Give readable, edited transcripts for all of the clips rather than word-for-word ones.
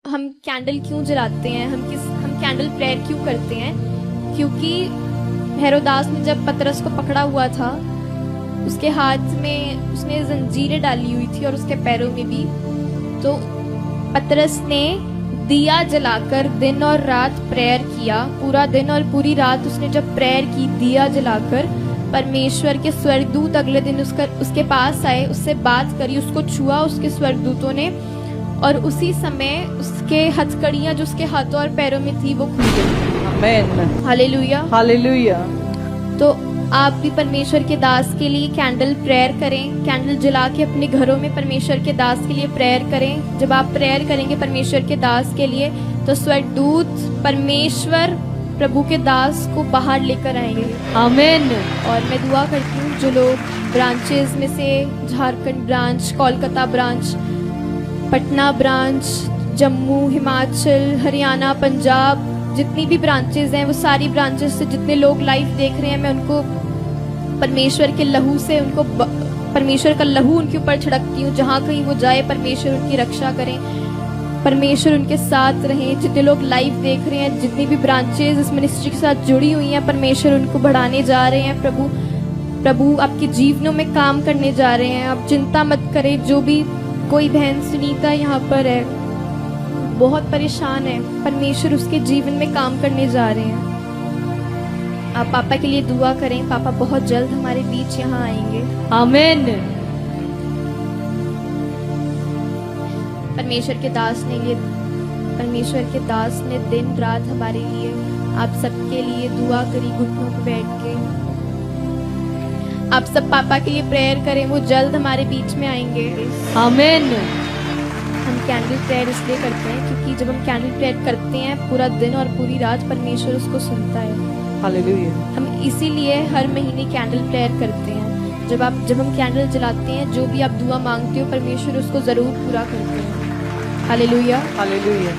हम कैंडल क्यों जलाते हैं, हम कैंडल प्रेयर क्यों करते हैं? क्योंकि हेरोदास ने जब पतरस को पकड़ा हुआ था, उसके हाथ में उसने जंजीरें डाली हुई थी और उसके पैरों में भी। तो पतरस ने दिया जलाकर दिन और रात प्रेयर किया, पूरा दिन और पूरी रात उसने जब प्रेयर की दिया जलाकर, परमेश्वर के स्वर्गदूत अगले दिन उसके पास आए, उससे बात करी, उसको छुआ उसके स्वर्गदूतों ने, और उसी समय उसके हथकड़ियां जो उसके हाथों और पैरों में थी वो खुल गई। आमेन। Hallelujah, hallelujah. तो आप भी परमेश्वर के दास के लिए कैंडल प्रेयर करें, कैंडल जला के अपने घरों में परमेश्वर के दास के लिए प्रेयर करें। जब आप प्रेयर करेंगे परमेश्वर के दास के लिए, तो स्वर्गदूत परमेश्वर प्रभु के दास को बाहर लेकर आएंगे। आमेन। और मैं दुआ करती हूँ जो लोग ब्रांचेस में से, Jharkhand branch, Kolkata branch, Patna branch, Jammu, Himachal, Haryana, Punjab, जितनी भी ब्रांचेस हैं, वो सारी ब्रांचेस से जितने लोग लाइव देख रहे हैं, मैं उनको परमेश्वर के लहू से, उनको परमेश्वर का लहू उनके ऊपर छिड़कती हूँ। जहाँ कहीं वो जाए परमेश्वर उनकी रक्षा करें, परमेश्वर उनके साथ रहें। जितने लोग लाइव देख रहे हैं, जितनी भी ब्रांचेस इस मिनिस्ट्री के साथ जुड़ी हुई हैं, परमेश्वर उनको बढ़ाने जा रहे हैं। प्रभु आपके जीवनों में काम करने जा रहे हैं। आप चिंता मत करें। जो भी कोई बहन सुनीता यहाँ पर है, बहुत परेशान है, परमेश्वर उसके जीवन में काम करने जा रहे हैं। आप पापा के लिए दुआ करें, पापा बहुत जल्द हमारे बीच यहाँ आएंगे। आमेन। परमेश्वर के दास ने दिन रात हमारे लिए, आप सबके लिए दुआ करी घुटनों पर बैठ के। आप सब पापा के लिए प्रेयर करें, वो जल्द हमारे बीच में आएंगे। आमेन। हम कैंडल प्रेयर इसलिए करते हैं क्योंकि जब हम कैंडल प्रेयर करते हैं पूरा दिन और पूरी रात परमेश्वर उसको सुनता है। हालेलुया। हम इसीलिए हर महीने कैंडल प्रेयर करते हैं। जब हम कैंडल जलाते हैं, जो भी आप दुआ मांगते हो परमेश्वर उसको जरूर पूरा करते हैं। Hallelujah, hallelujah.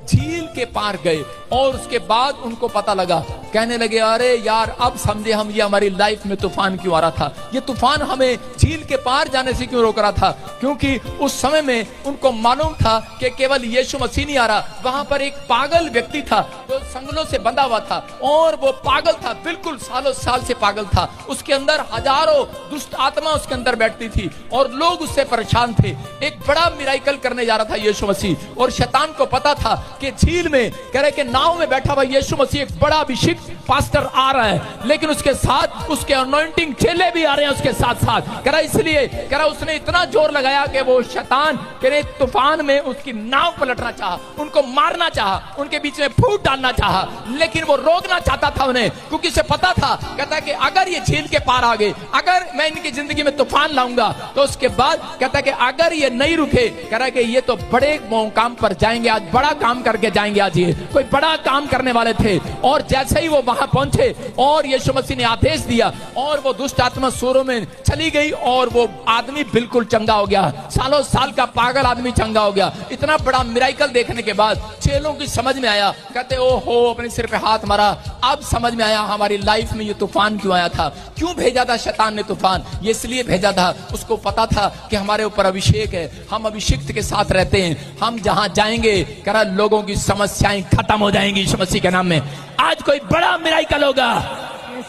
झील के पार गए और उसके बाद उनको पता लगा, कहने लगे अरे यार अब समझे हम, ये हमारी लाइफ में तूफान क्यों आ रहा था, ये तूफान हमें झील के पार जाने से क्यों रोक रहा था। क्योंकि उस समय में उनको मालूम था कि केवल यीशु मसीह नहीं आ रहा, वहां पर एक पागल व्यक्ति था जो संगलों से बंधा हुआ था, और वो पागल था, बिल्कुल सालों साल से पागल था। उसके अंदर हजारों दुष्ट आत्मा उसके अंदर बैठती थी और लोग उससे परेशान थे। एक बड़ा मिराइकल करने जा रहा था यीशु मसीह, और शैतान को पता था कि झील में, कह रहे कि नाव में बैठा हुआ यीशु मसीह एक बड़ा अभिषेक पास्टर आ रहा है, लेकिन उसके साथ उसके अनॉइंटिंग चेले भी आ रहे हैं उसके साथ साथ। कह रहा इसलिए, कह रहा उसने इतना जोर लगाया कि वो शैतान, कह रहे तूफान में उसकी नाव पलटना चाहा, उनको मारना चाहा, उनके बीच में फूट डालना चाहा, लेकिन वो रोकना चाहता था उन्हें, क्योंकि उसे पता था, कहता है कि अगर ये झील के पार आ गए, अगर मैं इनकी जिंदगी में तूफान लाऊंगा, तो उसके बाद कहता है कि अगर ये नहीं रुके, कह रहा है कि ये तो बड़े काम पर जाएंगे, आज बड़ा काम करके जाएंगे, आज ये कोई बड़ा काम करने वाले थे। और जैसे ही वो वहां पहुंचे और यीशु मसीह ने आदेश दिया और वो दुष्ट आत्मा सूरों में चली गई और वो आदमी बिल्कुल चंगा हो गया। सालों साल का पागल आदमी चंगा हो गया। इतना बड़ा मिराइकल देखने के बाद चेलों की समझ में आया, कहते ओहो, अपने सिर पे हाथ मारा, अब समझ में आया हमारी लाइफ में ये तूफान क्यों आया था, क्यों भेजा था शैतान ने तूफान। ये इसलिए भेजा था, उसको पता था कि हमारे ऊपर अभिषेक है, हम अभिषिक्त के साथ रहते हैं, हम जहां जाएंगे करा लोगों की समस्याएं खत्म हो जाएंगी यीशु मसीह के नाम में। आज कोई बड़ा मिराइकल होगा।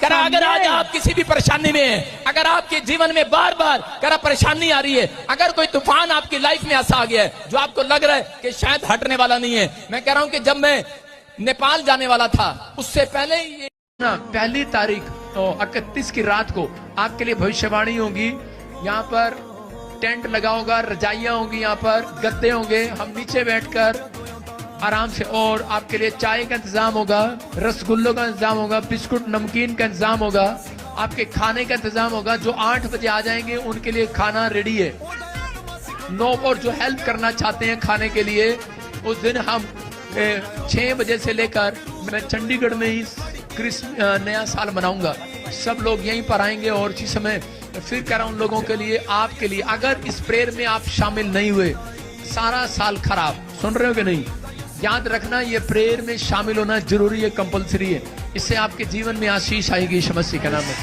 करा अगर आज आप किसी भी परेशानी में हैं, अगर आपके जीवन में बार बार करा परेशानी आ रही है, अगर कोई तूफान आपकी लाइफ में ऐसा आ गया है जो आपको लग रहा है कि शायद हटने वाला नहीं है, मैं कह रहा हूं कि जब मैं नेपाल जाने वाला था, उससे पहले ये पहली तारीख तो 31 की रात को आपके लिए भविष्यवाणी होगी। यहाँ पर टेंट लगा होगा, रजाइयां होंगी, यहाँ पर गद्दे होंगे, हम नीचे बैठकर आराम से, और आपके लिए चाय का इंतजाम होगा, रसगुल्लों का इंतजाम होगा, बिस्कुट नमकीन का इंतजाम होगा, आपके खाने का इंतजाम होगा। जो 8 बजे आ जाएंगे उनके लिए खाना रेडी है। 9 और जो हेल्प करना चाहते हैं खाने के लिए, उस दिन हम 6 बजे से लेकर, मैं चंडीगढ़ में ही नया साल मनाऊंगा, सब लोग यहीं पर आएंगे। और इसी समय फिर कह रहा हूं उन लोगों के लिए, आपके लिए, अगर इस प्रेयर में आप शामिल नहीं हुए, सारा साल खराब। सुन रहे हो कि नहीं? याद रखना, ये प्रेयर में शामिल होना जरूरी है, कंपलसरी है। इससे आपके जीवन में आशीष आएगी यीशु मसीह के नाम में।